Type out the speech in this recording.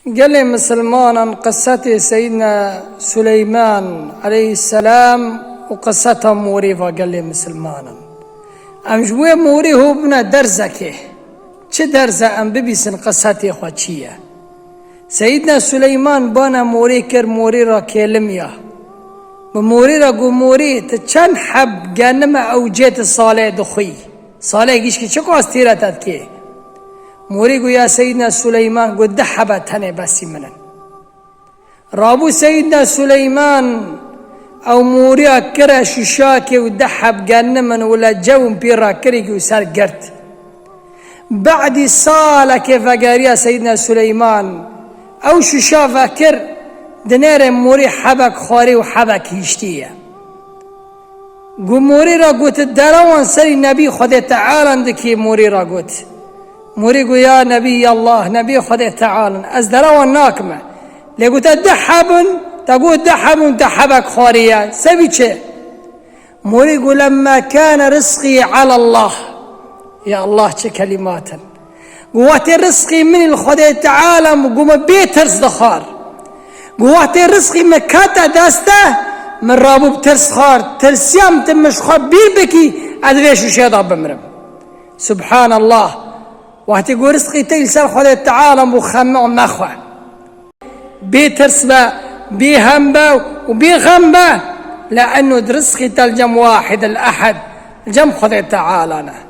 قال لي مسلمان قصة سيدنا سليمان عليه السلام وقصتها موريفة. قال لي مسلمان ام جوي موري هو بنا درزكه چه درزه ام ببیسن قصتي خوچيه. سيدنا سليمان بانا موري كر موري را كلميا بموري را قو موري تچن حب جانما اوجيت صالح دخي صالح گيش كي چكو استيرتت كي موري قو يا سيدنا سليمان قو دحبت هنه بسي منن رابو سيدنا سليمان او موري اكرا ششاكي ودحب جانما ولا جون بيرا كريك وسار قرت بعد صالة كيف قاريا سيدنا سليمان او ششا فاكر دنير موري حبك خاري وحبك هشتيه قو موري را قوت الدروان سري نبي خد تعالى عندك موري را قوت موري قو يا نبي الله نبي خد تعالى از دروان ناكمه لقوت دحبن تقول دحبن دحبك خاريا سبي چه موري قو لما كان رزقي على الله يا الله چه كلماتا قوات رزقي من الخدي تعالى وقوم بيترس دخار قوات رزقي مكاتا داسته من رابو بترس خار ترسيام تمش خار بيبكي ادريشو شيطا بمرم سبحان الله وقت يقول رزقي تيسر خدي تعالى وخمع مخوة بيترس با بيهم با وبيغم با لانه رزقي تلجم واحد الاحد الجم خدي تعالى